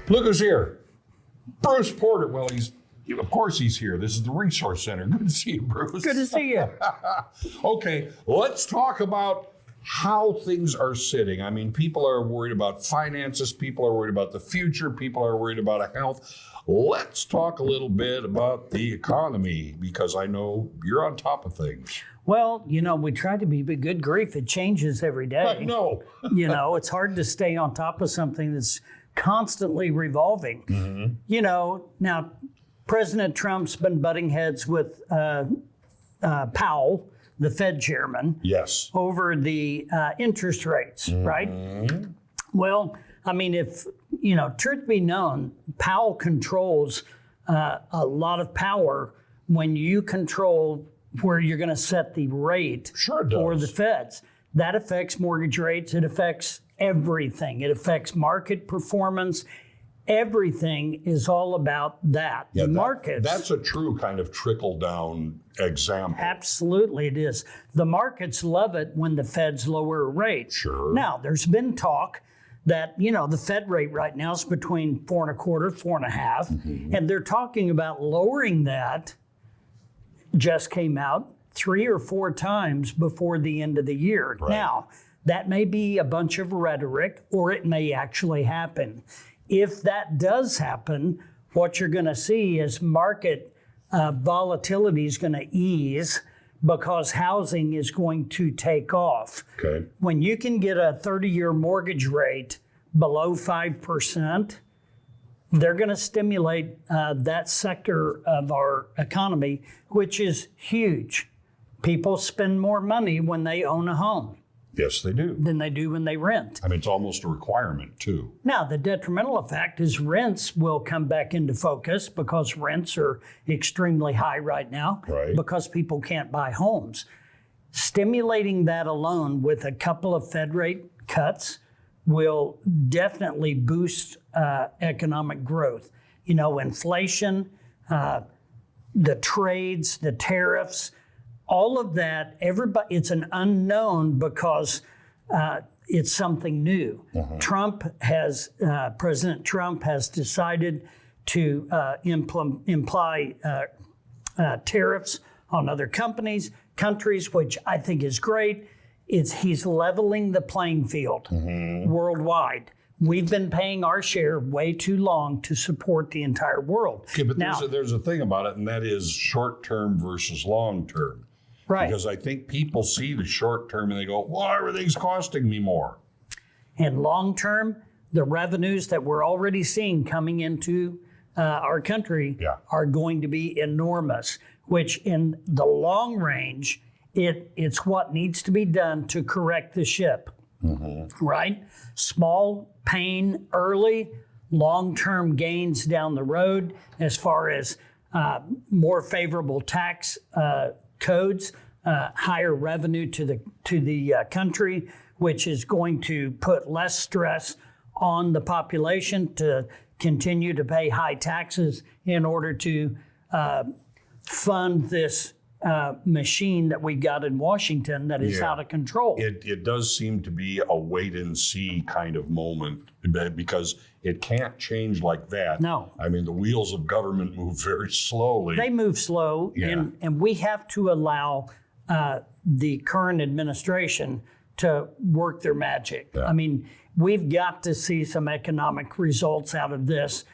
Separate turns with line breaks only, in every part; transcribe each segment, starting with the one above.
Look who's here. Bruce Porter. Well, of course he's here. This is the Resource Center. Good to see you, Bruce.
Good to see you.
Okay, let's talk about how things are sitting. I mean, people are worried about finances. People are worried about the future. People are worried about health. Let's talk a little bit about the economy, because I know you're on top of things.
Well, we try to be, but good grief, it changes every day.
But no.
It's hard to stay on top of something that's constantly revolving.
Mm-hmm.
Now, President Trump's been butting heads with Powell, the Fed chairman,
Yes.
over the interest rates, right? Well, I mean, if, truth be known, Powell controls a lot of power when you control where you're going to set the rate
Sure it does.
for the feds. That affects mortgage rates. It affects everything. It affects market performance. Everything is all about that.
Yeah,
the markets.
That's a true kind of trickle-down example.
Absolutely, it is. The markets love it when the feds lower a rate.
Sure.
Now, there's been talk that, the Fed rate right now is between 4.25, 4.5, and they're talking about lowering that, just came out, 3 or 4 times before the end of the year.
Right.
Now, that may be a bunch of rhetoric, or it may actually happen. If that does happen, what you're going to see is market volatility is going to ease, because housing is going to take off.
Okay.
When you can get a 30-year mortgage rate below 5%, they're going to stimulate that sector of our economy, which is huge. People spend more money when they own a home
Yes, they do.
than they do when they rent.
I mean, it's almost a requirement, too.
Now, the detrimental effect is rents will come back into focus, because rents are extremely high right now,
Right.
because people can't buy homes. Stimulating that alone with a couple of Fed rate cuts will definitely boost economic growth. Inflation, the trades, the tariffs, all of that, everybody, it's an unknown, because it's something new. President Trump has decided to imply tariffs on other countries, which I think is great. He's leveling the playing field worldwide. We've been paying our share way too long to support the entire world.
Okay, but
now,
there's a thing about it, and that is short-term versus long-term.
right.
Because I think people see the short-term and they go, well, everything's costing me more.
And long term, the revenues that we're already seeing coming into our country
Yeah.
are going to be enormous, which in the long range, it's what needs to be done to correct the ship, right? Small pain early, long-term gains down the road, as far as more favorable tax codes, higher revenue to the country, which is going to put less stress on the population to continue to pay high taxes in order to fund this machine that we got in Washington that is out of control.
It does seem to be a wait-and-see kind of moment, because it can't change like that.
No.
I mean, the wheels of government move very slowly.
They move slow,
Yeah.
and we have to allow the current administration to work their magic.
Yeah.
I mean, we've got to see some economic results out of this,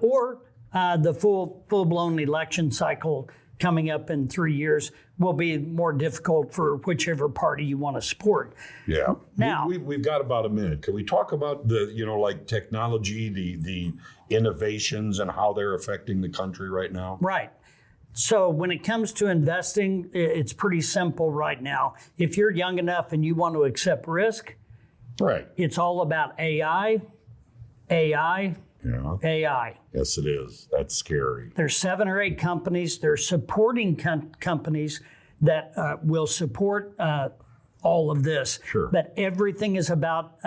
or the full-blown election cycle coming up in 3 years will be more difficult for whichever party you want to support.
Yeah.
Now-
we've got about a minute. Can we talk about the, like technology, the innovations and how they're affecting the country right now?
Right. So when it comes to investing, it's pretty simple right now. If you're young enough and you want to accept risk,
Right.
it's all about AI.
Yeah. Yes, it is. That's scary.
There's 7 or 8 companies. There's supporting companies that will support all of this.
Sure.
But everything is about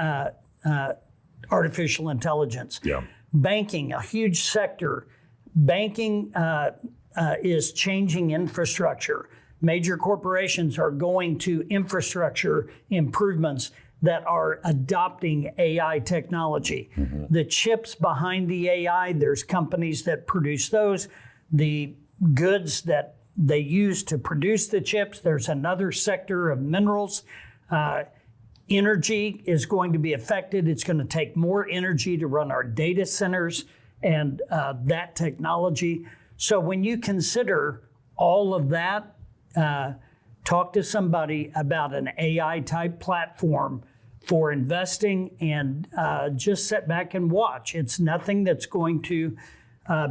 artificial intelligence.
Yeah.
Banking, a huge sector. Banking is changing infrastructure. major corporations are going to infrastructure improvements that are adopting AI technology. The chips behind the AI, there's companies that produce those. The goods that they use to produce the chips, there's another sector of minerals. Energy is going to be affected. It's going to take more energy to run our data centers and that technology. So when you consider all of that, talk to somebody about an AI type platform for investing and just sit back and watch. It's nothing that's going to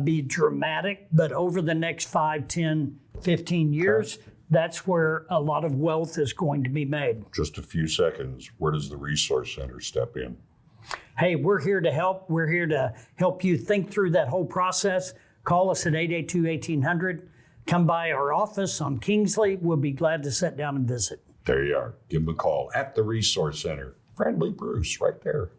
be dramatic, but over the next 5, 10, 15 years, that's where a lot of wealth is going to be made.
Just a few seconds. Where does the Resource Center step in?
Hey, we're here to help. We're here to help you think through that whole process. Call us at 882-1800. Come by our office on Kingsley. We'll be glad to sit down and visit.
There you are. Give them a call at the Resource Center. Friendly Bruce right there.